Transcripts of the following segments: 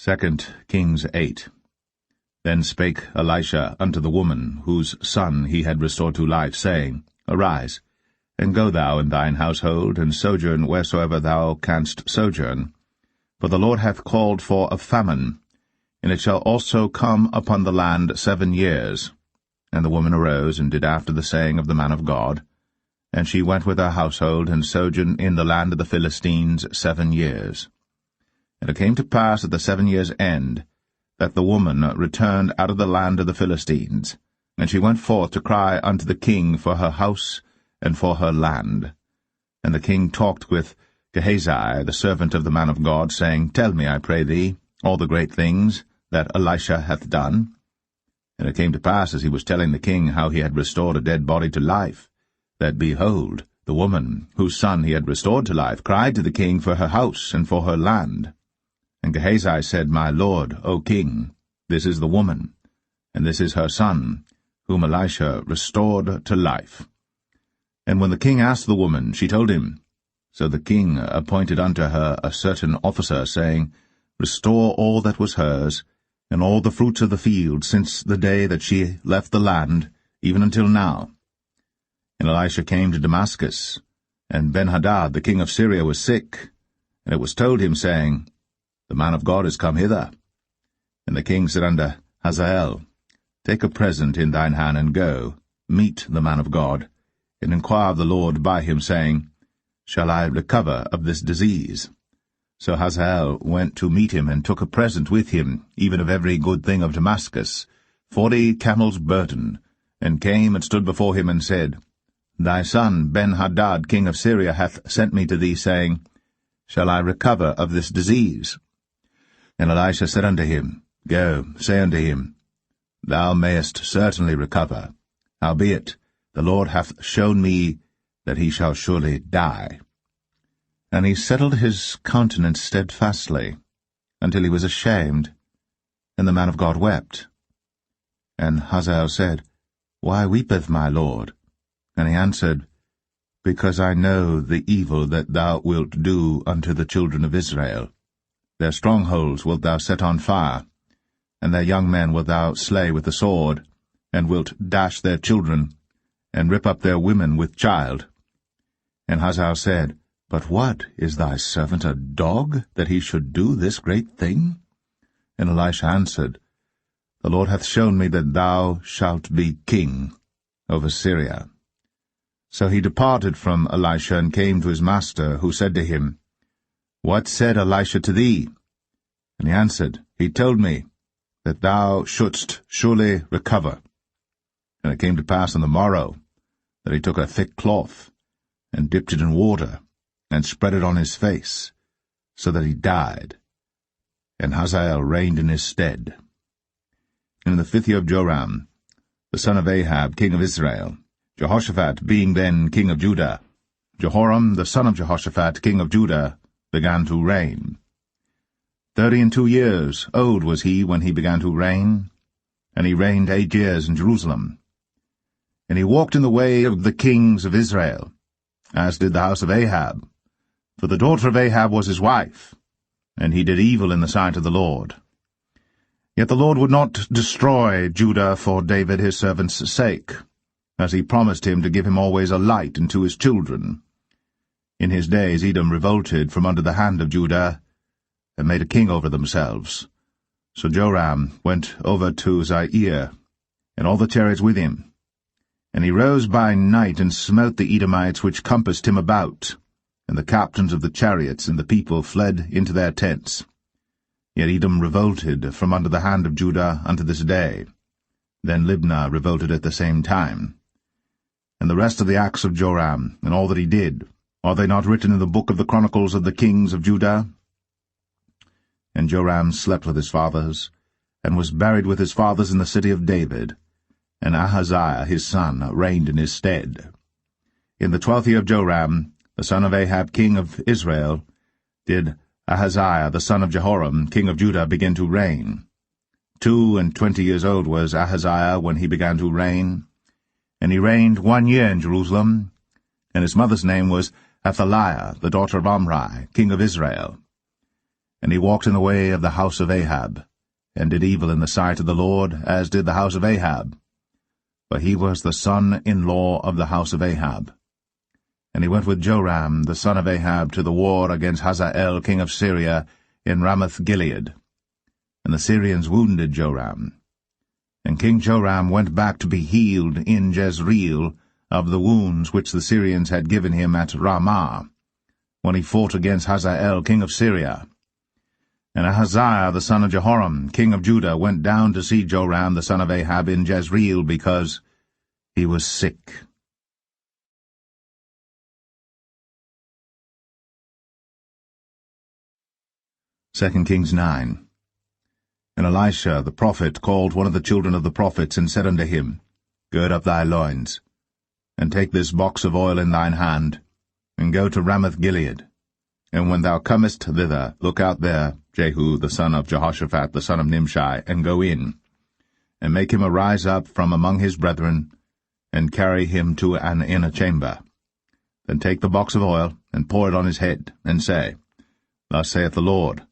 2 Kings 8. Then spake Elisha unto the woman, whose son he had restored to life, saying, Arise, and go thou and thine household, and sojourn wheresoever thou canst sojourn. For the Lord hath called for a famine, and it shall also come upon the land 7 years. And the woman arose, and did after the saying of the man of God. And she went with her household, and sojourned in the land of the Philistines 7 years. And it came to pass at the 7 years' end, that the woman returned out of the land of the Philistines, and she went forth to cry unto the king for her house and for her land. And the king talked with Gehazi, the servant of the man of God, saying, Tell me, I pray thee, all the great things that Elisha hath done. And it came to pass, as he was telling the king how he had restored a dead body to life, that, behold, the woman, whose son he had restored to life, cried to the king for her house and for her land. And Gehazi said, My lord, O king, this is the woman, and this is her son, whom Elisha restored to life. And when the king asked the woman, she told him. So the king appointed unto her a certain officer, saying, Restore all that was hers, and all the fruits of the field, since the day that she left the land, even until now. And Elisha came to Damascus, and Ben-Hadad the king of Syria was sick, and it was told him, saying, The man of God is come hither. And the king said unto Hazael, Take a present in thine hand, and go, meet the man of God, and inquire of the Lord by him, saying, Shall I recover of this disease? So Hazael went to meet him, and took a present with him, even of every good thing of Damascus, 40 camels' burden, and came and stood before him, and said, Thy son Ben-Hadad king of Syria hath sent me to thee, saying, Shall I recover of this disease? And Elisha said unto him, Go, say unto him, Thou mayest certainly recover. Howbeit, the Lord hath shown me that he shall surely die. And he settled his countenance steadfastly, until he was ashamed, and the man of God wept. And Hazael said, Why weepeth my lord? And he answered, Because I know the evil that thou wilt do unto the children of Israel. Their strongholds wilt thou set on fire, and their young men wilt thou slay with the sword, and wilt dash their children, and rip up their women with child. And Hazael said, But what, is thy servant a dog, that he should do this great thing? And Elisha answered, The Lord hath shown me that thou shalt be king over Syria. So he departed from Elisha, and came to his master, who said to him, What said Elisha to thee? And he answered, He told me that thou shouldst surely recover. And it came to pass on the morrow that he took a thick cloth, and dipped it in water, and spread it on his face, so that he died. And Hazael reigned in his stead. And in the 5th year of Joram, the son of Ahab, king of Israel, Jehoshaphat being then king of Judah, Jehoram the son of Jehoshaphat, king of Judah, began to reign. 32 years old was he when he began to reign, and he reigned 8 years in Jerusalem. And he walked in the way of the kings of Israel, as did the house of Ahab, for the daughter of Ahab was his wife, and he did evil in the sight of the Lord. Yet the Lord would not destroy Judah for David his servant's sake, as he promised him to give him always a light unto his children. In his days Edom revolted from under the hand of Judah, and made a king over themselves. So Joram went over to Zair, and all the chariots with him. And he rose by night, and smote the Edomites which compassed him about, and the captains of the chariots and the people fled into their tents. Yet Edom revolted from under the hand of Judah unto this day. Then Libnah revolted at the same time. And the rest of the acts of Joram, and all that he did, are they not written in the book of the chronicles of the kings of Judah? And Joram slept with his fathers, and was buried with his fathers in the city of David, and Ahaziah his son reigned in his stead. In the 12th year of Joram, the son of Ahab king of Israel, did Ahaziah the son of Jehoram king of Judah begin to reign. 22 years old was Ahaziah when he began to reign, and he reigned 1 year in Jerusalem, and his mother's name was Athaliah, the daughter of Omri, king of Israel. And he walked in the way of the house of Ahab, and did evil in the sight of the Lord, as did the house of Ahab. For he was the son-in-law of the house of Ahab. And he went with Joram the son of Ahab to the war against Hazael king of Syria in Ramoth-Gilead. And the Syrians wounded Joram. And King Joram went back to be healed in Jezreel of the wounds which the Syrians had given him at Ramah, when he fought against Hazael king of Syria. And Ahaziah the son of Jehoram king of Judah went down to see Joram the son of Ahab in Jezreel, because he was sick. 2 Kings 9. And Elisha the prophet called one of the children of the prophets, and said unto him, Gird up thy loins, and take this box of oil in thine hand, and go to Ramoth-Gilead. And when thou comest thither, look out there Jehu the son of Jehoshaphat the son of Nimshi, and go in, and make him arise up from among his brethren, and carry him to an inner chamber. Then take the box of oil, and pour it on his head, and say, Thus saith the Lord,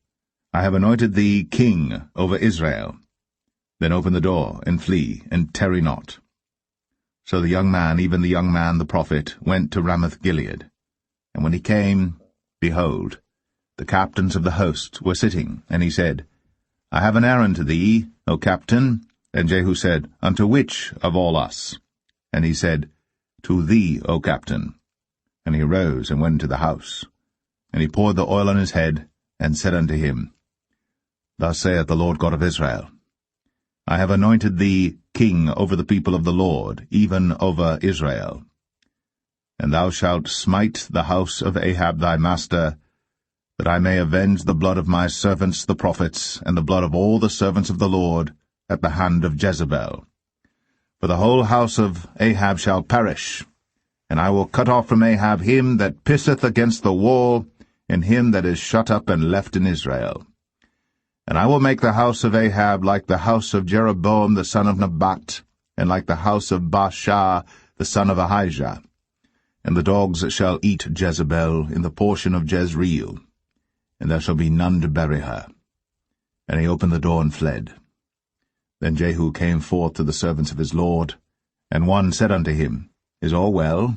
I have anointed thee king over Israel. Then open the door, and flee, and tarry not. So the young man, even the young man the prophet, went to Ramoth-Gilead. And when he came, behold, the captains of the host were sitting, and he said, I have an errand to thee, O captain. And Jehu said, Unto which of all us? And he said, To thee, O captain. And he arose and went into the house. And he poured the oil on his head, and said unto him, Thus saith the Lord God of Israel, I have anointed thee king over the people of the Lord, even over Israel. And thou shalt smite the house of Ahab thy master, that I may avenge the blood of my servants the prophets, and the blood of all the servants of the Lord, at the hand of Jezebel. For the whole house of Ahab shall perish, and I will cut off from Ahab him that pisseth against the wall, and him that is shut up and left in Israel. And I will make the house of Ahab like the house of Jeroboam the son of Nebat, and like the house of Baasha the son of Ahijah. And the dogs shall eat Jezebel in the portion of Jezreel, and there shall be none to bury her. And he opened the door and fled. Then Jehu came forth to the servants of his lord, and one said unto him, Is all well?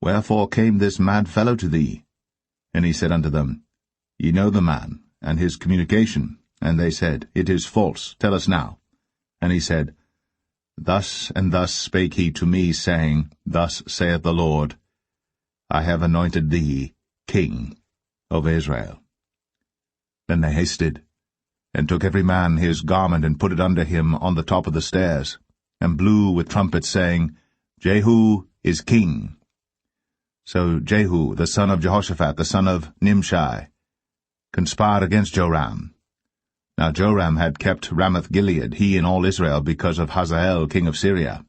Wherefore came this mad fellow to thee? And he said unto them, Ye know the man, and his communication. And they said, It is false, tell us now. And he said, Thus and thus spake he to me, saying, Thus saith the Lord, I have anointed thee king over Israel. Then they hasted, and took every man his garment, and put it under him on the top of the stairs, and blew with trumpets, saying, Jehu is king. So Jehu the son of Jehoshaphat the son of Nimshi conspired against Joram. Now Joram had kept Ramoth-Gilead, he and all Israel, because of Hazael king of Syria.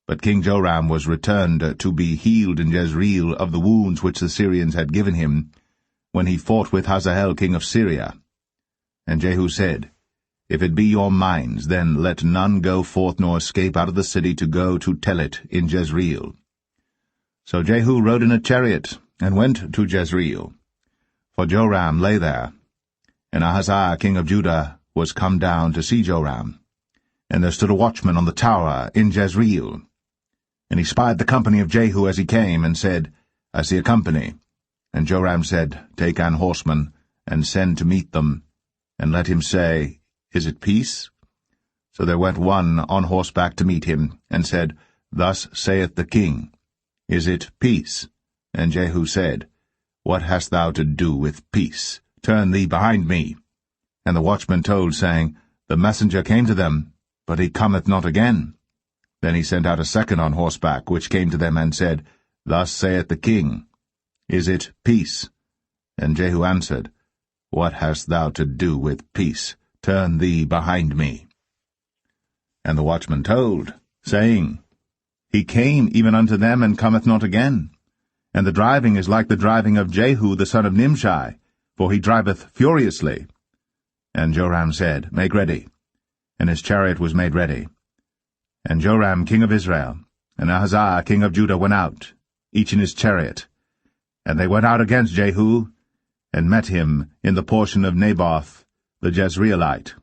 But King Joram was returned to be healed in Jezreel of the wounds which the Syrians had given him, when he fought with Hazael king of Syria. And Jehu said, If it be your minds, then let none go forth nor escape out of the city to go to tell it in Jezreel. So Jehu rode in a chariot, and went to Jezreel. For Joram lay there, and Ahaziah king of Judah was come down to see Joram. And there stood a watchman on the tower in Jezreel. And he spied the company of Jehu as he came, and said, I see a company. And Joram said, Take an horseman, and send to meet them, and let him say, Is it peace? So there went one on horseback to meet him, and said, Thus saith the king, Is it peace? And Jehu said, What hast thou to do with peace? Turn thee behind me. And the watchman told, saying, The messenger came to them, but he cometh not again. Then he sent out a second on horseback, which came to them, and said, Thus saith the king, Is it peace? And Jehu answered, What hast thou to do with peace? Turn thee behind me. And the watchman told, saying, He came even unto them, and cometh not again. And the driving is like the driving of Jehu the son of Nimshi, for he driveth furiously. And Joram said, Make ready. And his chariot was made ready. And Joram king of Israel, and Ahaziah king of Judah went out, each in his chariot. And they went out against Jehu, and met him in the portion of Naboth the Jezreelite.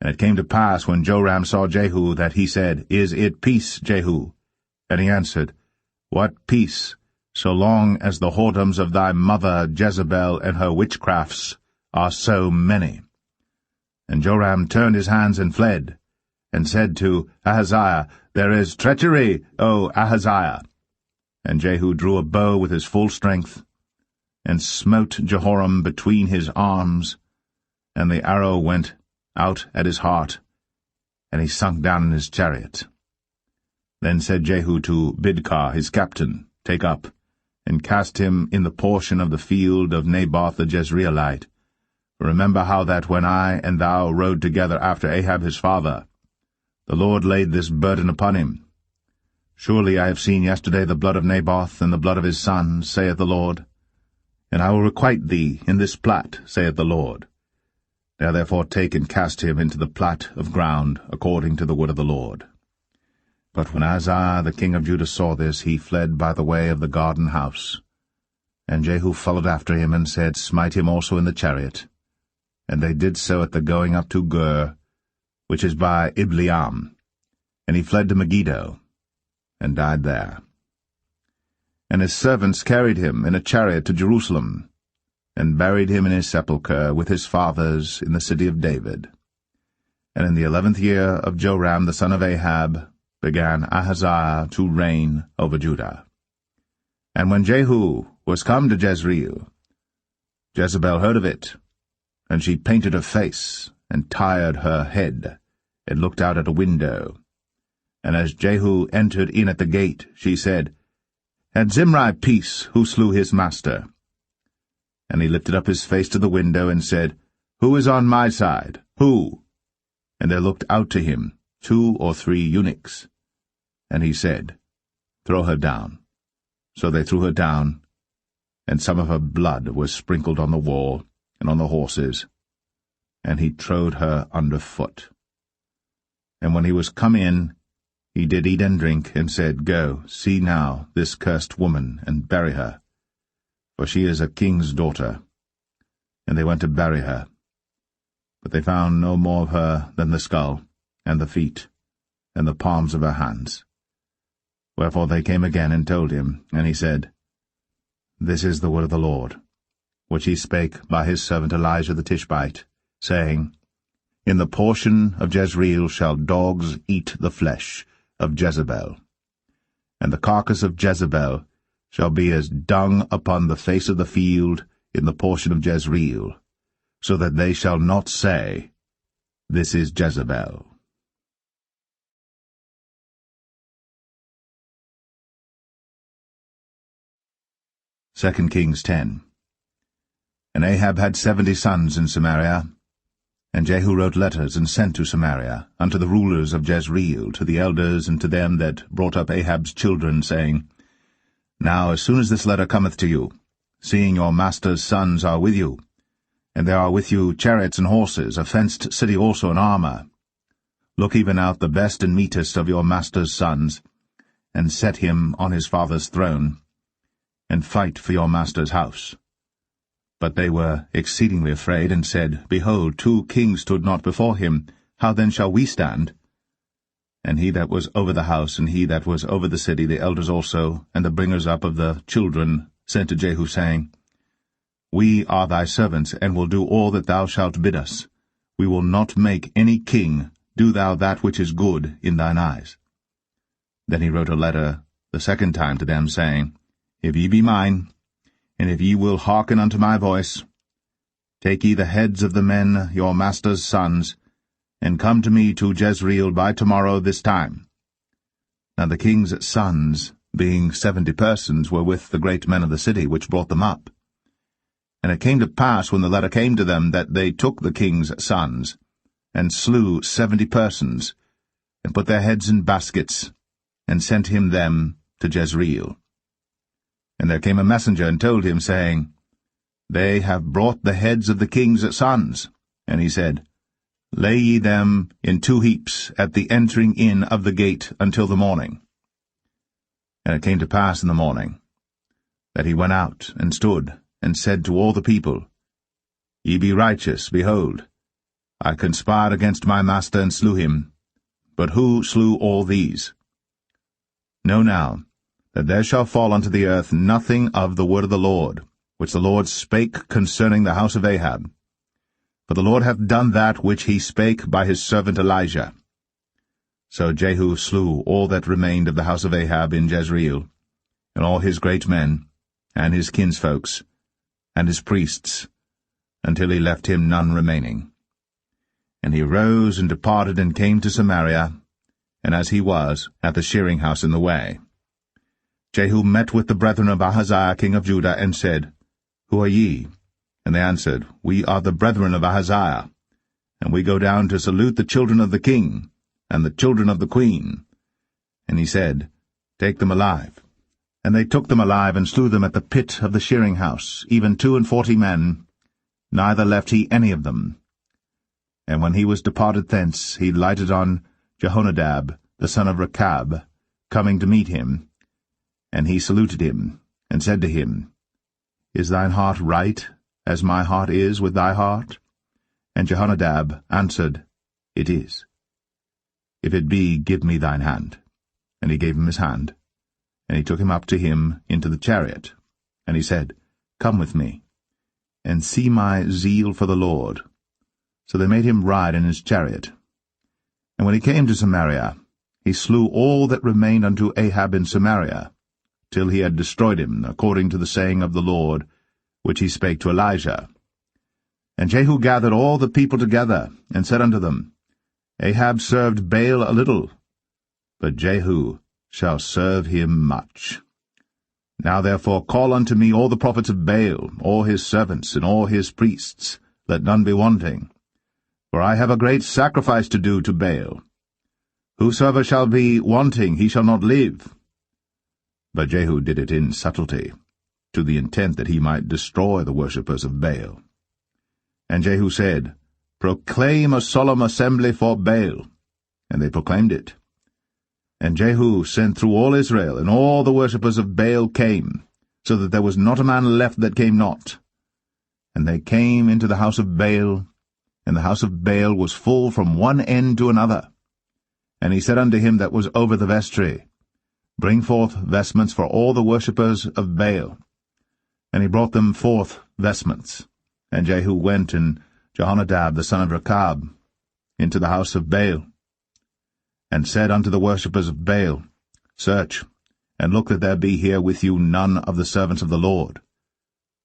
And it came to pass, when Joram saw Jehu, that he said, Is it peace, Jehu? And he answered, What peace, so long as the whoredoms of thy mother Jezebel and her witchcrafts are so many? And Joram turned his hands and fled, and said to Ahaziah, There is treachery, O Ahaziah. And Jehu drew a bow with his full strength, and smote Jehoram between his arms, and the arrow went out at his heart, and he sunk down in his chariot. Then said Jehu to Bidkar his captain, Take up, and cast him in the portion of the field of Naboth the Jezreelite. Remember how that when I and thou rode together after Ahab his father, the Lord laid this burden upon him. Surely I have seen yesterday the blood of Naboth and the blood of his sons, saith the Lord. And I will requite thee in this plat, saith the Lord. Now therefore take and cast him into the plat of ground, according to the word of the Lord. But when Ahaziah the king of Judah saw this, he fled by the way of the garden house. And Jehu followed after him, and said, Smite him also in the chariot. And they did so at the going up to Gur, which is by Ibleam. And he fled to Megiddo, and died there. And his servants carried him in a chariot to Jerusalem, and buried him in his sepulchre with his fathers in the city of David. And in the 11th year of Joram the son of Ahab began Ahaziah to reign over Judah. And when Jehu was come to Jezreel, Jezebel heard of it, and she painted her face, and tired her head, and looked out at a window. And as Jehu entered in at the gate, she said, Had Zimri peace, who slew his master? And he lifted up his face to the window, and said, Who is on my side? Who? And there looked out to him 2 or 3 eunuchs. And he said, Throw her down. So they threw her down, and some of her blood was sprinkled on the wall, and on the horses, and he trode her under foot. And when he was come in, he did eat and drink, and said, Go, see now this cursed woman, and bury her, for she is a king's daughter. And they went to bury her. But they found no more of her than the skull, and the feet, and the palms of her hands. Wherefore they came again and told him, and he said, This is the word of the Lord, which he spake by his servant Elijah the Tishbite, saying, In the portion of Jezreel shall dogs eat the flesh of Jezebel, and the carcass of Jezebel shall be as dung upon the face of the field in the portion of Jezreel, so that they shall not say, This is Jezebel. Second Kings 10. And Ahab had 70 sons in Samaria. And Jehu wrote letters, and sent to Samaria, unto the rulers of Jezreel, to the elders, and to them that brought up Ahab's children, saying, Now as soon as this letter cometh to you, seeing your master's sons are with you, and there are with you chariots and horses, a fenced city also in armor, look even out the best and meetest of your master's sons, and set him on his father's throne, and fight for your master's house. But they were exceedingly afraid, and said, Behold, 2 kings stood not before him. How then shall we stand? And he that was over the house, and he that was over the city, the elders also, and the bringers up of the children, sent to Jehu, saying, We are thy servants, and will do all that thou shalt bid us. We will not make any king. Do thou that which is good in thine eyes. Then he wrote a letter the second time to them, saying, If ye be mine, and if ye will hearken unto my voice, take ye the heads of the men your master's sons, and come to me to Jezreel by tomorrow this time. Now the king's sons, being 70 persons, were with the great men of the city, which brought them up. And it came to pass, when the letter came to them, that they took the king's sons, and slew 70 persons, and put their heads in baskets, and sent him them to Jezreel. And there came a messenger, and told him, saying, They have brought the heads of the king's sons. And he said, Lay ye them in 2 heaps at the entering in of the gate until the morning. And it came to pass in the morning, that he went out, and stood, and said to all the people, Ye be righteous, behold, I conspired against my master and slew him. But who slew all these? Know now, that there shall fall unto the earth nothing of the word of the Lord, which the Lord spake concerning the house of Ahab. For the Lord hath done that which he spake by his servant Elijah. So Jehu slew all that remained of the house of Ahab in Jezreel, and all his great men, and his kinsfolks, and his priests, until he left him none remaining. And he rose and departed and came to Samaria, and as he was, at the shearing house in the way. Jehu met with the brethren of Ahaziah king of Judah, and said, Who are ye? And they answered, We are the brethren of Ahaziah, and we go down to salute the children of the king, and the children of the queen. And he said, Take them alive. And they took them alive, and slew them at the pit of the shearing house, even 42 men, neither left he any of them. And when he was departed thence, he lighted on Jehonadab, the son of Rechab, coming to meet him. And he saluted him, and said to him, Is thine heart right, as my heart is with thy heart? And Jehonadab answered, It is. If it be, give me thine hand. And he gave him his hand. And he took him up to him into the chariot. And he said, Come with me, and see my zeal for the Lord. So they made him ride in his chariot. And when he came to Samaria, he slew all that remained unto Ahab in Samaria, till he had destroyed him, according to the saying of the Lord, which he spake to Elijah. And Jehu gathered all the people together, and said unto them, Ahab served Baal a little, but Jehu shall serve him much. Now therefore call unto me all the prophets of Baal, all his servants, and all his priests, let none be wanting. For I have a great sacrifice to do to Baal. Whosoever shall be wanting, he shall not live. But Jehu did it in subtlety, to the intent that he might destroy the worshippers of Baal. And Jehu said, Proclaim a solemn assembly for Baal. And they proclaimed it. And Jehu sent through all Israel, and all the worshippers of Baal came, so that there was not a man left that came not. And they came into the house of Baal, and the house of Baal was full from one end to another. And he said unto him that was over the vestry, Bring forth vestments for all the worshippers of Baal. And he brought them forth vestments. And Jehu went, and Jehonadab the son of Rechab, into the house of Baal, and said unto the worshippers of Baal, Search, and look that there be here with you none of the servants of the Lord,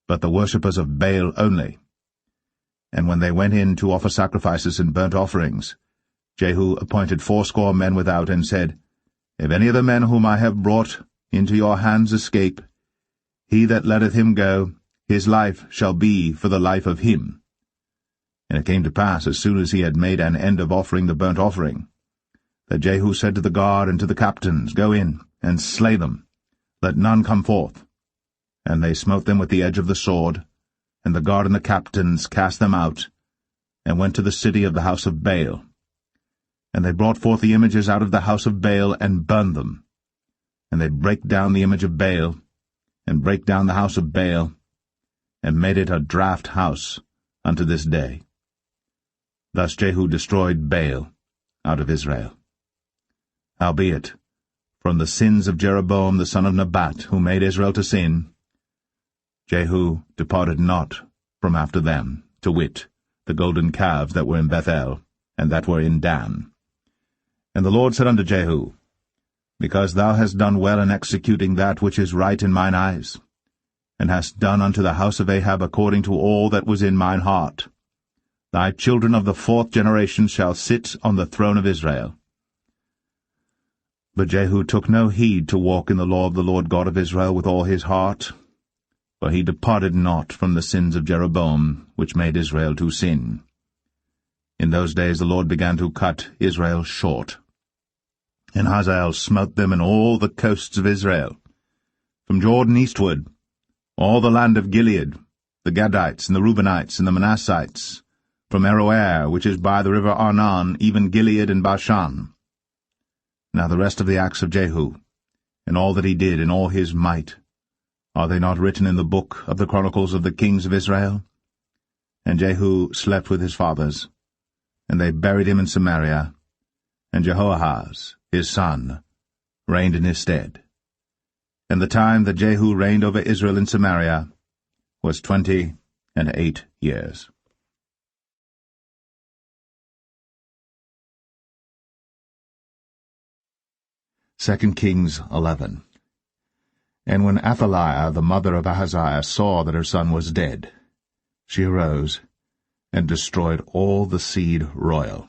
but the worshippers of Baal only. And when they went in to offer sacrifices and burnt offerings, Jehu appointed 80 men without, and said, If any of the men whom I have brought into your hands escape, he that letteth him go, his life shall be for the life of him. And it came to pass, as soon as he had made an end of offering the burnt offering, that Jehu said to the guard and to the captains, Go in, and slay them, let none come forth. And they smote them with the edge of the sword, and the guard and the captains cast them out, and went to the city of the house of Baal. And they brought forth the images out of the house of Baal, and burned them. And they brake down the image of Baal, and brake down the house of Baal, and made it a draught house unto this day. Thus Jehu destroyed Baal out of Israel. Howbeit, from the sins of Jeroboam the son of Nebat, who made Israel to sin, Jehu departed not from after them, to wit, the golden calves that were in Bethel, and that were in Dan. And the Lord said unto Jehu, Because thou hast done well in executing that which is right in mine eyes, and hast done unto the house of Ahab according to all that was in mine heart, thy children of the 4th generation shall sit on the throne of Israel. But Jehu took no heed to walk in the law of the Lord God of Israel with all his heart, for he departed not from the sins of Jeroboam, which made Israel to sin. In those days the Lord began to cut Israel short. And Hazael smote them in all the coasts of Israel, from Jordan eastward, all the land of Gilead, the Gadites, and the Reubenites, and the Manassites, from Aroer, which is by the river Arnon, even Gilead and Bashan. Now the rest of the acts of Jehu, and all that he did in all his might, Are they not written in the book of the Chronicles of the kings of Israel? And Jehu slept with his fathers, and they buried him in Samaria, and Jehoahaz, his son, reigned in his stead. And the time that Jehu reigned over Israel in Samaria was 28 years. 2 Kings 11. And when Athaliah, the mother of Ahaziah, saw that her son was dead, she arose and destroyed all the seed royal.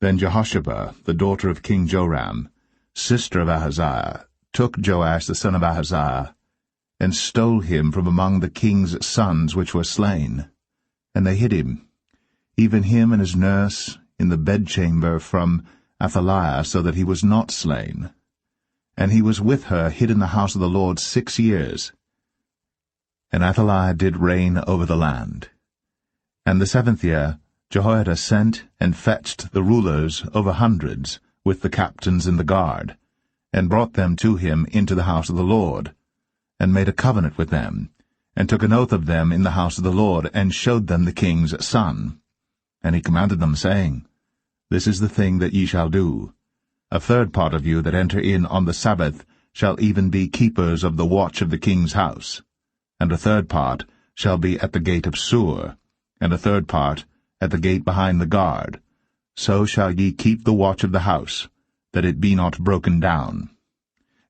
Then Jehosheba, the daughter of King Joram, sister of Ahaziah, took Joash the son of Ahaziah, and stole him from among the king's sons which were slain. And they hid him, even him and his nurse, in the bedchamber from Athaliah, so that he was not slain. And he was with her hid in the house of the Lord 6 years. And Athaliah did reign over the land. And the 7th year Jehoiada sent and fetched the rulers over hundreds, with the captains and the guard, and brought them to him into the house of the Lord, and made a covenant with them, and took an oath of them in the house of the Lord, and showed them the king's son. And he commanded them, saying, This is the thing that ye shall do. A third part of you that enter in on the Sabbath shall even be keepers of the watch of the king's house, and a third part shall be at the gate of Sur, and a third part at the gate behind the guard. So shall ye keep the watch of the house, that it be not broken down.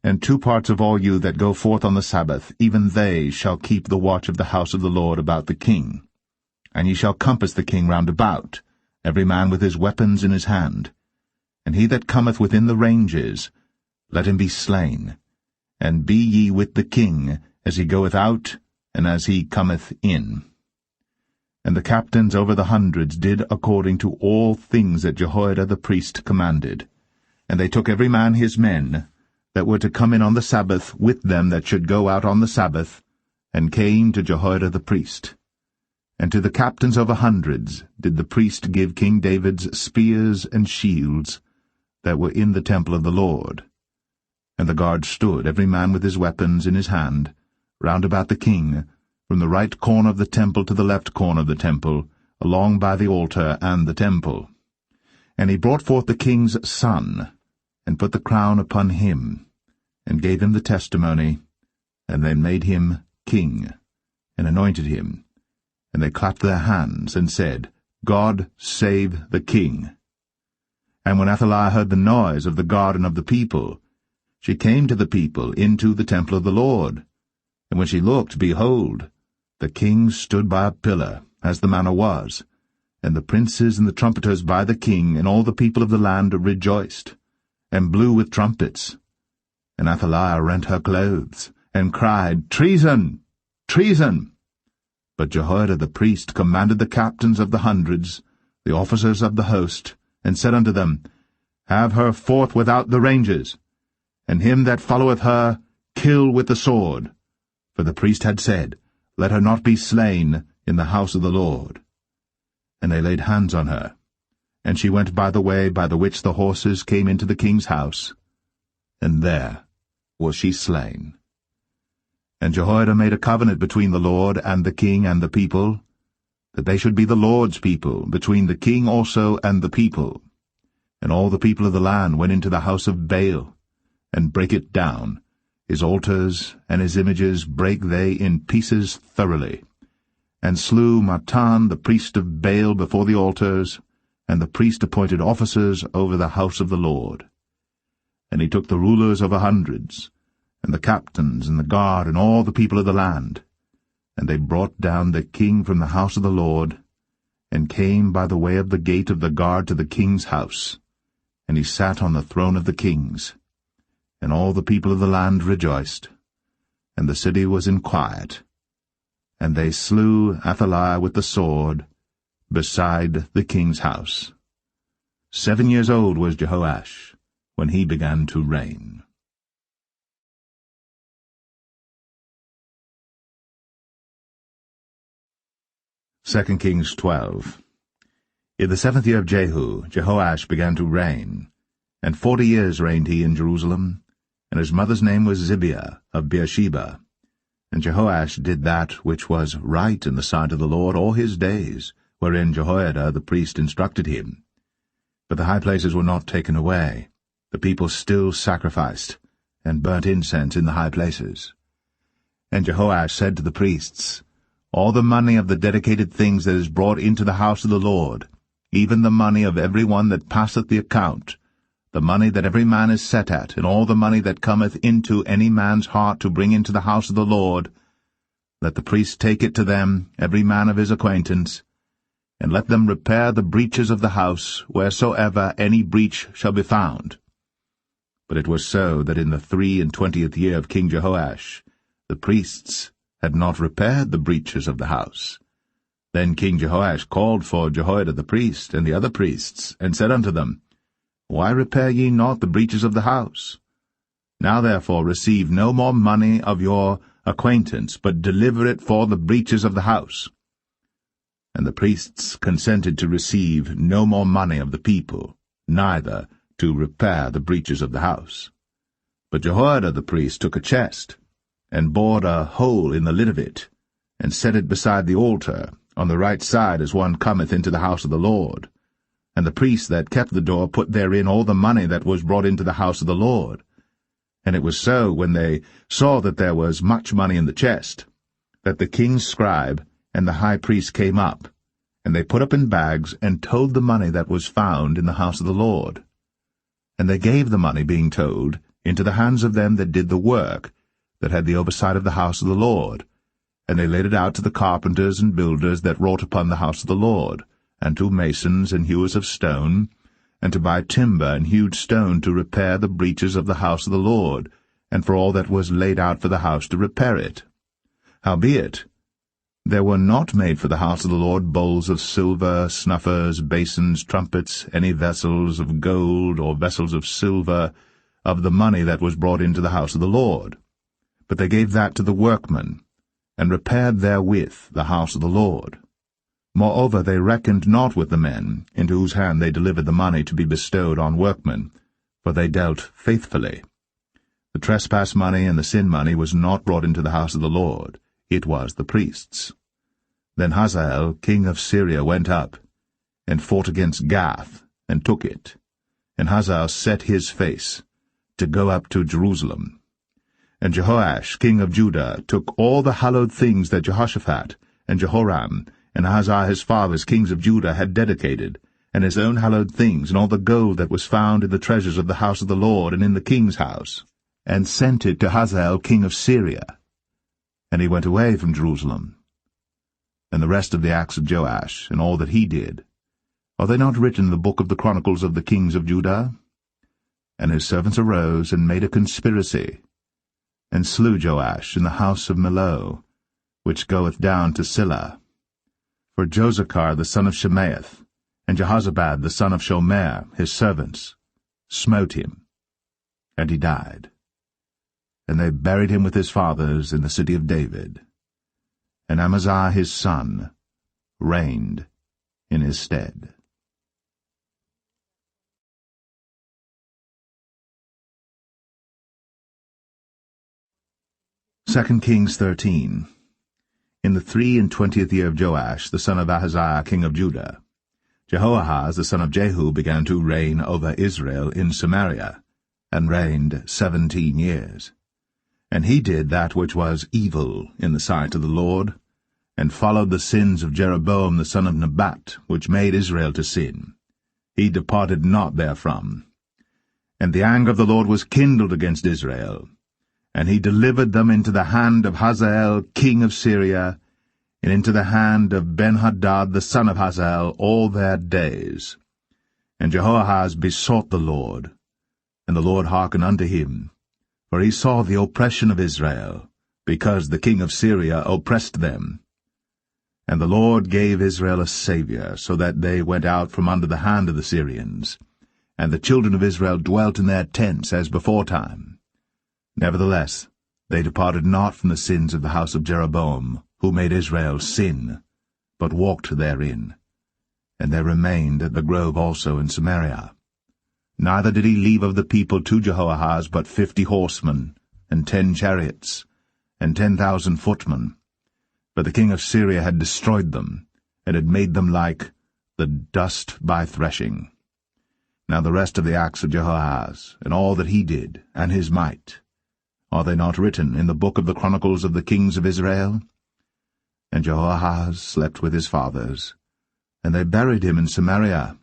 And 2 parts of all you that go forth on the Sabbath, even they shall keep the watch of the house of the Lord about the king. And ye shall compass the king round about, every man with his weapons in his hand. And he that cometh within the ranges, let him be slain. And be ye with the king, as he goeth out, and as he cometh in. And the captains over the hundreds did according to all things that Jehoiada the priest commanded. And they took every man his men, that were to come in on the Sabbath, with them that should go out on the Sabbath, and came to Jehoiada the priest. And to the captains over hundreds did the priest give King David's spears and shields, that were in the temple of the Lord. And the guard stood, every man with his weapons in his hand, round about the king, from the right corner of the temple to the left corner of the temple, along by the altar and the temple. And he brought forth the king's son, and put the crown upon him, and gave him the testimony, and then made him king, and anointed him. And they clapped their hands, and said, God save the king. And when Athaliah heard the noise of the guard and of the people, she came to the people into the temple of the Lord. And when she looked, behold, the king stood by a pillar, as the manner was, and the princes and the trumpeters by the king, and all the people of the land rejoiced, and blew with trumpets. And Athaliah rent her clothes, and cried, Treason! Treason! But Jehoiada the priest commanded the captains of the hundreds, the officers of the host, and said unto them, Have her forth without the ranges, and him that followeth her kill with the sword. For the priest had said, Let her not be slain in the house of the Lord. And they laid hands on her, and she went by the way by the which the horses came into the king's house, and there was she slain. And Jehoiada made a covenant between the Lord and the king and the people, that they should be the Lord's people, between the king also and the people. And all the people of the land went into the house of Baal, and brake it down. His altars and his images brake they in pieces thoroughly, and slew Mattan the priest of Baal before the altars, and the priest appointed officers over the house of the Lord. And he took the rulers over hundreds, and the captains, and the guard, and all the people of the land, and they brought down the king from the house of the Lord, and came by the way of the gate of the guard to the king's house, and he sat on the throne of the kings. And all the people of the land rejoiced, and the city was in quiet. And they slew Athaliah with the sword beside the king's house. 7 years old was Jehoash when he began to reign. Second Kings 12. In the 7th year of Jehu, Jehoash began to reign, and 40 years reigned he in Jerusalem, and his mother's name was Zibiah of Beersheba. And Jehoash did that which was right in the sight of the Lord all his days, wherein Jehoiada the priest instructed him. But the high places were not taken away. The people still sacrificed, and burnt incense in the high places. And Jehoash said to the priests, All the money of the dedicated things that is brought into the house of the Lord, even the money of every one that passeth the account, the money that every man is set at, and all the money that cometh into any man's heart to bring into the house of the Lord, let the priest take it to them, every man of his acquaintance, and let them repair the breaches of the house, wheresoever any breach shall be found. But it was so that in the 23 year of King Jehoash, the priests had not repaired the breaches of the house. Then King Jehoash called for Jehoiada the priest and the other priests, and said unto them, Why repair ye not the breaches of the house? Now therefore receive no more money of your acquaintance, but deliver it for the breaches of the house. And the priests consented to receive no more money of the people, neither to repair the breaches of the house. But Jehoiada the priest took a chest, and bored a hole in the lid of it, and set it beside the altar, on the right side as one cometh into the house of the Lord. And the priest that kept the door put therein all the money that was brought into the house of the Lord. And it was so, when they saw that there was much money in the chest, that the king's scribe and the high priest came up, and they put up in bags, and told the money that was found in the house of the Lord. And they gave the money, being told, into the hands of them that did the work, that had the oversight of the house of the Lord, and they laid it out to the carpenters and builders that wrought upon the house of the Lord, and to masons and hewers of stone, and to buy timber and hewed stone to repair the breaches of the house of the Lord, and for all that was laid out for the house to repair it. Howbeit, there were not made for the house of the Lord bowls of silver, snuffers, basins, trumpets, any vessels of gold, or vessels of silver, of the money that was brought into the house of the Lord. But they gave that to the workmen, and repaired therewith the house of the Lord. Moreover, they reckoned not with the men, into whose hand they delivered the money to be bestowed on workmen, for they dealt faithfully. The trespass money and the sin money was not brought into the house of the Lord, it was the priests. Then Hazael king of Syria went up, and fought against Gath, and took it. And Hazael set his face, to go up to Jerusalem. And Jehoash king of Judah took all the hallowed things that Jehoshaphat, and Jehoram, and Ahaziah his fathers kings of Judah had dedicated, and his own hallowed things, and all the gold that was found in the treasures of the house of the Lord and in the king's house, and sent it to Hazael king of Syria. And he went away from Jerusalem. And the rest of the acts of Joash, and all that he did, are they not written in the book of the chronicles of the kings of Judah? And his servants arose, and made a conspiracy, and slew Joash in the house of Millo, which goeth down to Silla. For Josachar the son of Shemaeth, and Jehozabad the son of Shomer, his servants, smote him, and he died. And they buried him with his fathers in the city of David. And Amaziah his son reigned in his stead. 2 Kings 13. In the 23 year of Joash, the son of Ahaziah king of Judah, Jehoahaz the son of Jehu began to reign over Israel in Samaria, and reigned 17 years. And he did that which was evil in the sight of the Lord, and followed the sins of Jeroboam the son of Nebat, which made Israel to sin. He departed not therefrom. And the anger of the Lord was kindled against Israel, and he delivered them into the hand of Hazael king of Syria, and into the hand of Benhadad the son of Hazael all their days. And Jehoahaz besought the Lord, and the Lord hearkened unto him, for he saw the oppression of Israel, because the king of Syria oppressed them. And the Lord gave Israel a Saviour, so that they went out from under the hand of the Syrians, and the children of Israel dwelt in their tents as beforetime. Nevertheless, they departed not from the sins of the house of Jeroboam, who made Israel sin, but walked therein. And they remained at the grove also in Samaria. Neither did he leave of the people to Jehoahaz but 50 horsemen, and 10 chariots, and 10,000 footmen. But the king of Syria had destroyed them, and had made them like the dust by threshing. Now the rest of the acts of Jehoahaz, and all that he did, and his might, are they not written in the book of the chronicles of the kings of Israel? And Jehoahaz slept with his fathers, and they buried him in Samaria,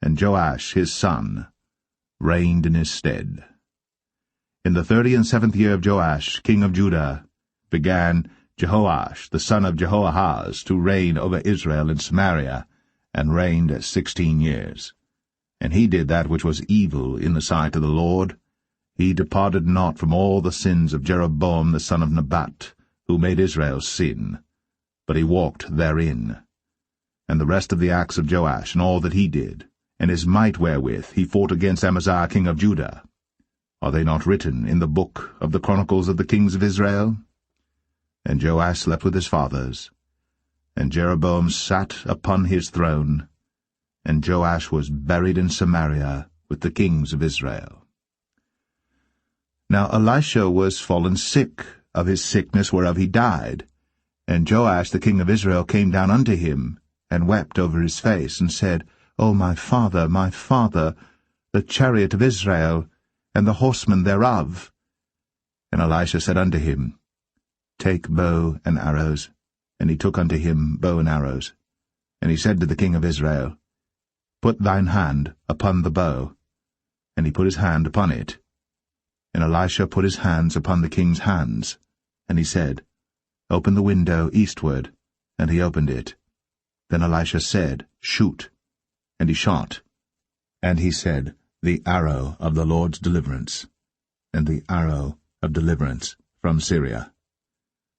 and Joash his son reigned in his stead. In the 37th year of Joash, king of Judah, began Jehoash the son of Jehoahaz to reign over Israel in Samaria, and reigned 16 years. And he did that which was evil in the sight of the Lord. He departed not from all the sins of Jeroboam the son of Nebat, who made Israel sin, but he walked therein. And the rest of the acts of Joash, and all that he did, and his might wherewith he fought against Amaziah king of Judah, are they not written in the book of the chronicles of the kings of Israel? And Joash slept with his fathers, and Jeroboam sat upon his throne, and Joash was buried in Samaria with the kings of Israel. Now Elisha was fallen sick of his sickness whereof he died, and Joash the king of Israel came down unto him, and wept over his face, and said, O my father, the chariot of Israel, and the horsemen thereof. And Elisha said unto him, Take bow and arrows. And he took unto him bow and arrows. And he said to the king of Israel, Put thine hand upon the bow. And he put his hand upon it. And Elisha put his hands upon the king's hands. And he said, Open the window eastward. And he opened it. Then Elisha said, Shoot. And he shot. And he said, The arrow of the Lord's deliverance, and the arrow of deliverance from Syria.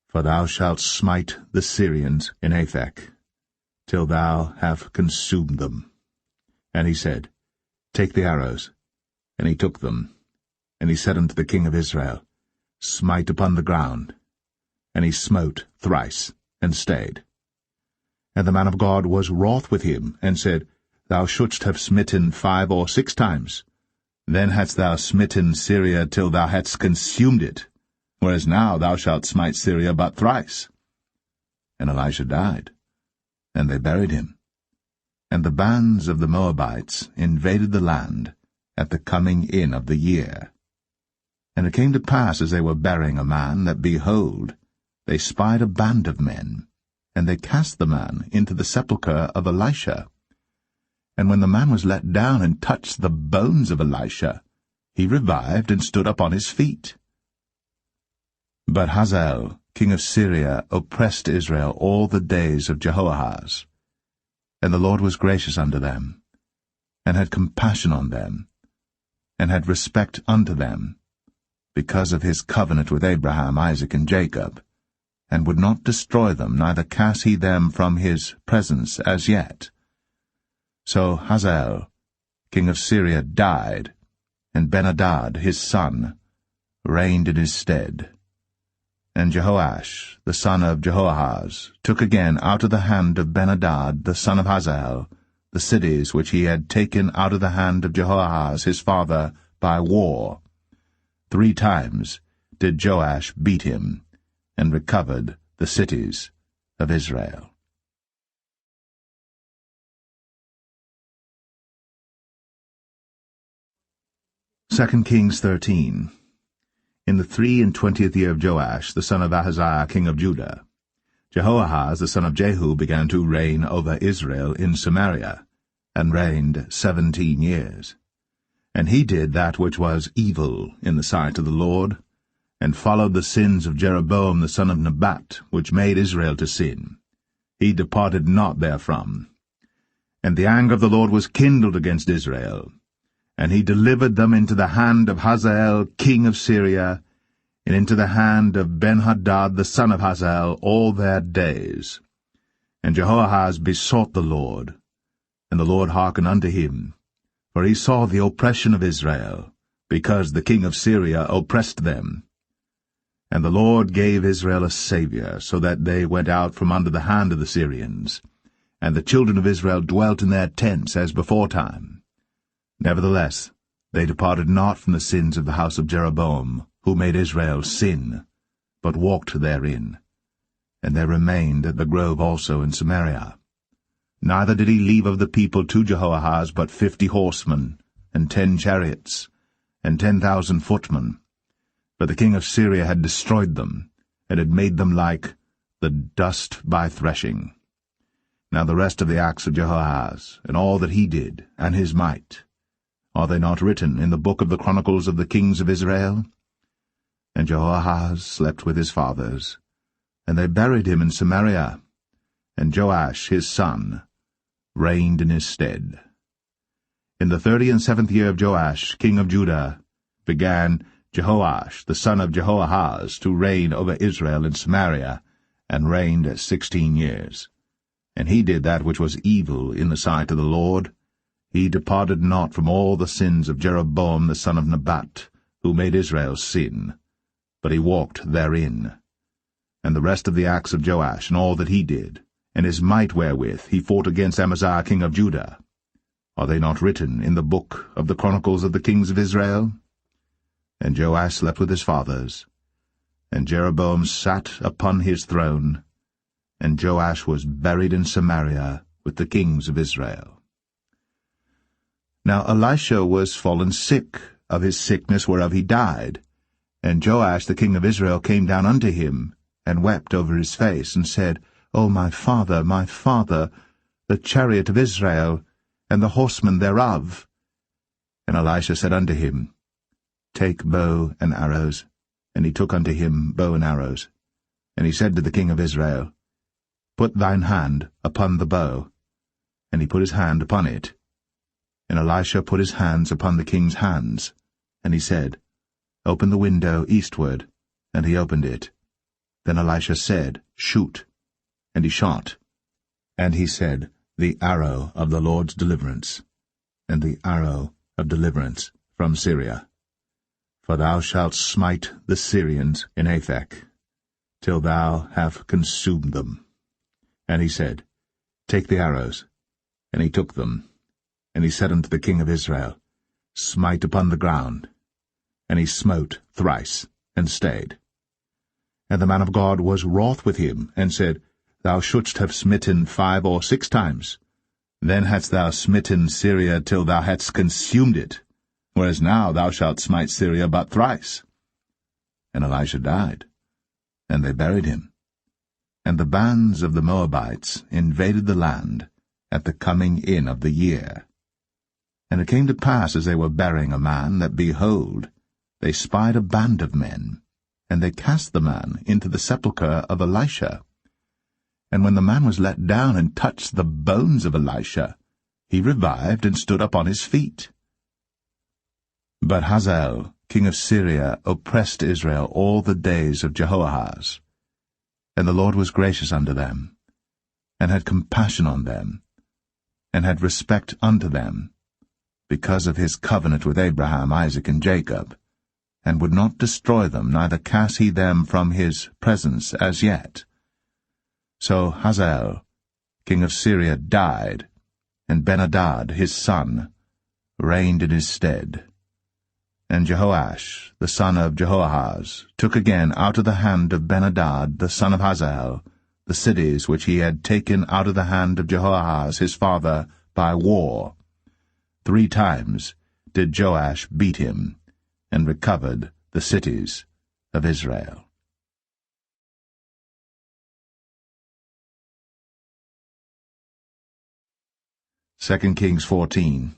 For thou shalt smite the Syrians in Aphek, till thou have consumed them. And he said, Take the arrows. And he took them. And he said unto the king of Israel, Smite upon the ground. And he smote thrice, and stayed. And the man of God was wroth with him, and said, Thou shouldst have smitten 5 or 6 times. Then hadst thou smitten Syria till thou hadst consumed it, whereas now thou shalt smite Syria but thrice. And Elisha died, and they buried him. And the bands of the Moabites invaded the land at the coming in of the year. And it came to pass, as they were burying a man, that, behold, they spied a band of men, and they cast the man into the sepulchre of Elisha. And when the man was let down and touched the bones of Elisha, he revived and stood up on his feet. But Hazael, king of Syria, oppressed Israel all the days of Jehoahaz. And the Lord was gracious unto them, and had compassion on them, and had respect unto them, because of his covenant with Abraham, Isaac, and Jacob, and would not destroy them, neither cast he them from his presence as yet. So Hazael, king of Syria, died, and Ben-Hadad his son reigned in his stead. And Jehoash, the son of Jehoahaz, took again out of the hand of Ben-Hadad the son of Hazael the cities which he had taken out of the hand of Jehoahaz his father by war. 3 times did Joash beat him, and recovered the cities of Israel. 2 Kings 13. In the 23 year of Joash, the son of Ahaziah, king of Judah, Jehoahaz, the son of Jehu, began to reign over Israel in Samaria, and reigned 17 years. And he did that which was evil in the sight of the Lord, and followed the sins of Jeroboam the son of Nebat, which made Israel to sin. He departed not therefrom. And the anger of the Lord was kindled against Israel, and he delivered them into the hand of Hazael king of Syria, and into the hand of Ben-Hadad the son of Hazael all their days. And Jehoahaz besought the Lord, and the Lord hearkened unto him, for he saw the oppression of Israel, because the king of Syria oppressed them. And the Lord gave Israel a Saviour, so that they went out from under the hand of the Syrians, and the children of Israel dwelt in their tents as beforetime. Nevertheless, they departed not from the sins of the house of Jeroboam, who made Israel sin, but walked therein. And there remained at the grove also in Samaria. Neither did he leave of the people to Jehoahaz but 50 horsemen, and 10 chariots, and 10,000 footmen. For the king of Syria had destroyed them, and had made them like the dust by threshing. Now the rest of the acts of Jehoahaz, and all that he did, and his might, are they not written in the book of the chronicles of the kings of Israel? And Jehoahaz slept with his fathers, and they buried him in Samaria, and Joash his son reigned in his stead. In the 37th year of Joash, king of Judah, began Jehoash the son of Jehoahaz to reign over Israel in Samaria, and reigned 16 years. And he did that which was evil in the sight of the Lord. He departed not from all the sins of Jeroboam the son of Nebat, who made Israel sin, but he walked therein. And the rest of the acts of Joash, and all that he did, and his might wherewith he fought against Amaziah king of Judah, are they not written in the book of the chronicles of the kings of Israel? And Joash slept with his fathers, and Jeroboam sat upon his throne, and Joash was buried in Samaria with the kings of Israel. Now Elisha was fallen sick of his sickness whereof he died, and Joash the king of Israel came down unto him, and wept over his face, and said, O my father, the chariot of Israel, and the horsemen thereof. And Elisha said unto him, Take bow and arrows. And he took unto him bow and arrows. And he said to the king of Israel, Put thine hand upon the bow. And he put his hand upon it. And Elisha put his hands upon the king's hands. And he said, Open the window eastward. And he opened it. Then Elisha said, Shoot. And he shot. And he said, The arrow of the Lord's deliverance, and the arrow of deliverance from Syria. For thou shalt smite the Syrians in Aphek, till thou have consumed them. And he said, Take the arrows. And he took them. And he said unto the king of Israel, Smite upon the ground. And he smote thrice, and stayed. And the man of God was wroth with him, and said, Thou shouldst have smitten 5 or 6 times. Then hadst thou smitten Syria till thou hadst consumed it, whereas now thou shalt smite Syria but thrice. And Elisha died, and they buried him. And the bands of the Moabites invaded the land at the coming in of the year. And it came to pass, as they were burying a man, that, behold, they spied a band of men, and they cast the man into the sepulchre of Elisha. And when the man was let down and touched the bones of Elisha, he revived and stood up on his feet. But Hazael, king of Syria, oppressed Israel all the days of Jehoahaz. And the Lord was gracious unto them, and had compassion on them, and had respect unto them, because of his covenant with Abraham, Isaac, and Jacob, and would not destroy them, neither cast he them from his presence as yet. So Hazael, king of Syria, died, and Ben-Hadad his son reigned in his stead. And Jehoash, the son of Jehoahaz, took again out of the hand of Ben-Hadad the son of Hazael the cities which he had taken out of the hand of Jehoahaz his father by war. 3 times did Joash beat him, and recovered the cities of Israel. 2 Kings 14.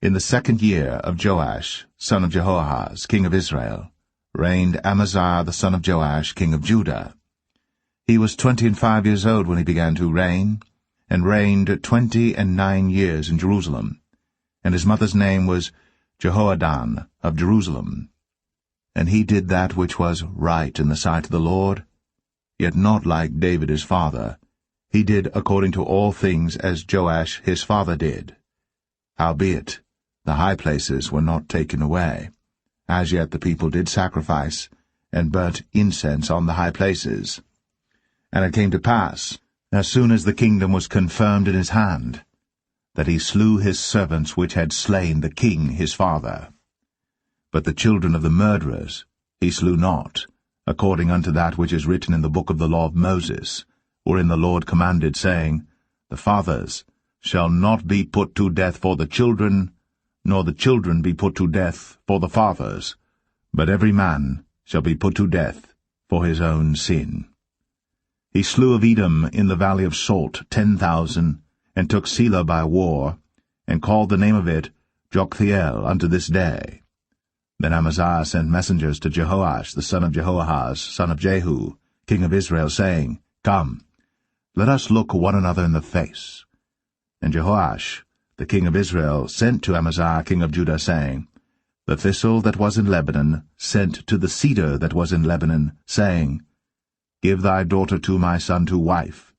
In the 2nd year of Joash, son of Jehoahaz, king of Israel, reigned Amaziah the son of Joash, king of Judah. He was 25 years old when he began to reign, and reigned 29 years in Jerusalem. And his mother's name was Jehoadan of Jerusalem. And he did that which was right in the sight of the Lord, yet not like David his father. He did according to all things as Joash his father did. Howbeit, the high places were not taken away. As yet the people did sacrifice, and burnt incense on the high places. And it came to pass, as soon as the kingdom was confirmed in his hand, that he slew his servants which had slain the king his father. But the children of the murderers he slew not, according unto that which is written in the book of the law of Moses, wherein the Lord commanded, saying, The fathers shall not be put to death for the children, nor the children be put to death for the fathers, but every man shall be put to death for his own sin. He slew of Edom in the valley of Salt 10,000, and took Selah by war, and called the name of it Joktheel unto this day. Then Amaziah sent messengers to Jehoash the son of Jehoahaz, son of Jehu, king of Israel, saying, Come, let us look one another in the face. And Jehoash the king of Israel sent to Amaziah king of Judah, saying, The thistle that was in Lebanon sent to the cedar that was in Lebanon, saying, Give thy daughter to my son to wife.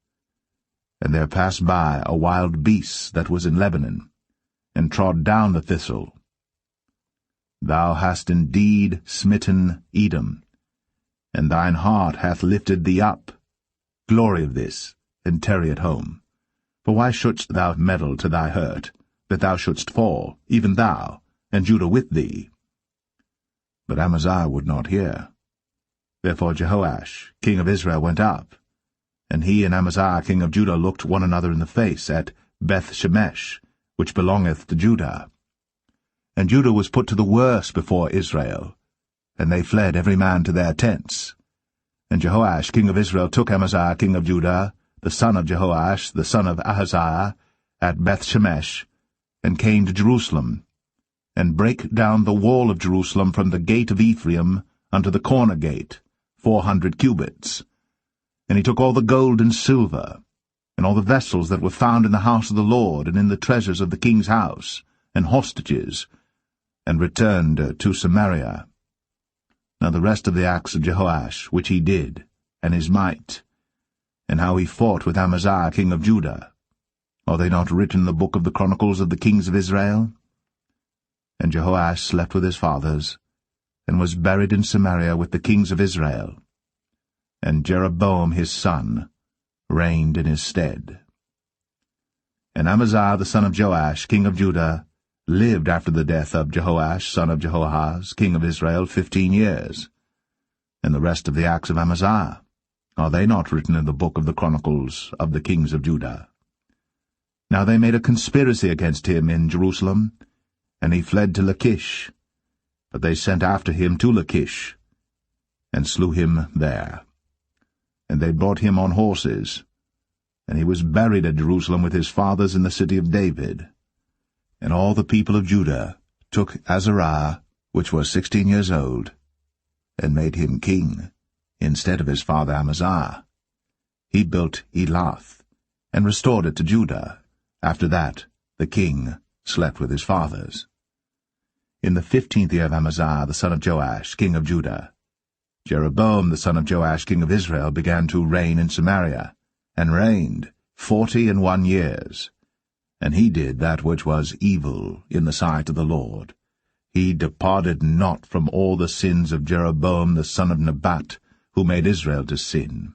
And there passed by a wild beast that was in Lebanon, and trod down the thistle. Thou hast indeed smitten Edom, and thine heart hath lifted thee up. Glory of this, and tarry at home. For why shouldst thou meddle to thy hurt, that thou shouldst fall, even thou, and Judah with thee? But Amaziah would not hear. Therefore Jehoash king of Israel went up, and he and Amaziah king of Judah looked one another in the face at Beth-shemesh, which belongeth to Judah. And Judah was put to the worse before Israel, and they fled every man to their tents. And Jehoash king of Israel took Amaziah king of Judah, the son of Jehoash, the son of Ahaziah, at Beth-shemesh, and came to Jerusalem, and brake down the wall of Jerusalem from the gate of Ephraim unto the corner gate, 400 cubits. And he took all the gold and silver, and all the vessels that were found in the house of the Lord, and in the treasures of the king's house, and hostages, and returned to Samaria. Now the rest of the acts of Jehoash, which he did, and his might, and how he fought with Amaziah king of Judah, are they not written in the book of the chronicles of the kings of Israel? And Jehoash slept with his fathers, and was buried in Samaria with the kings of Israel. And Jeroboam his son reigned in his stead. And Amaziah the son of Joash king of Judah lived after the death of Jehoash son of Jehoahaz king of Israel 15 years. And the rest of the acts of Amaziah, are they not written in the book of the chronicles of the kings of Judah? Now they made a conspiracy against him in Jerusalem, and he fled to Lachish. But they sent after him to Lachish, and slew him there. And they brought him on horses, and he was buried at Jerusalem with his fathers in the city of David. And all the people of Judah took Azariah, which was 16 years old, and made him king, instead of his father Amaziah. He built Elath, and restored it to Judah. After that the king slept with his fathers. In the 15th year of Amaziah the son of Joash king of Judah, Jeroboam the son of Joash king of Israel began to reign in Samaria, and reigned 41 years. And he did that which was evil in the sight of the Lord. He departed not from all the sins of Jeroboam the son of Nebat, who made Israel to sin.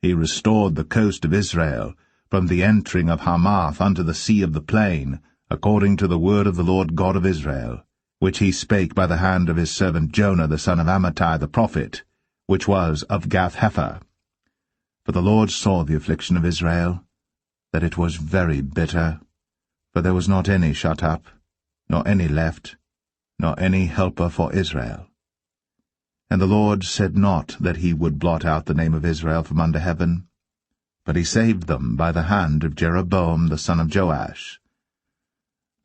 He restored the coast of Israel, from the entering of Hamath unto the sea of the plain, according to the word of the Lord God of Israel, which he spake by the hand of his servant Jonah the son of Amittai the prophet, which was of Gath-hepher. For the Lord saw the affliction of Israel, that it was very bitter, for there was not any shut up, nor any left, nor any helper for Israel. And the Lord said not that he would blot out the name of Israel from under heaven, but he saved them by the hand of Jeroboam the son of Joash.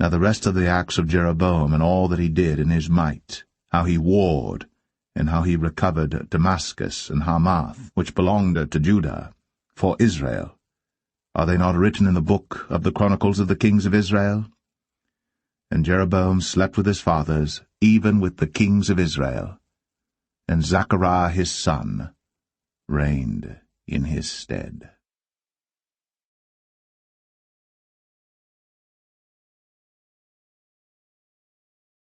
Now the rest of the acts of Jeroboam, and all that he did in his might, how he warred, and how he recovered Damascus and Hamath, which belonged to Judah, for Israel, are they not written in the book of the chronicles of the kings of Israel? And Jeroboam slept with his fathers, even with the kings of Israel, and Zechariah his son reigned in his stead.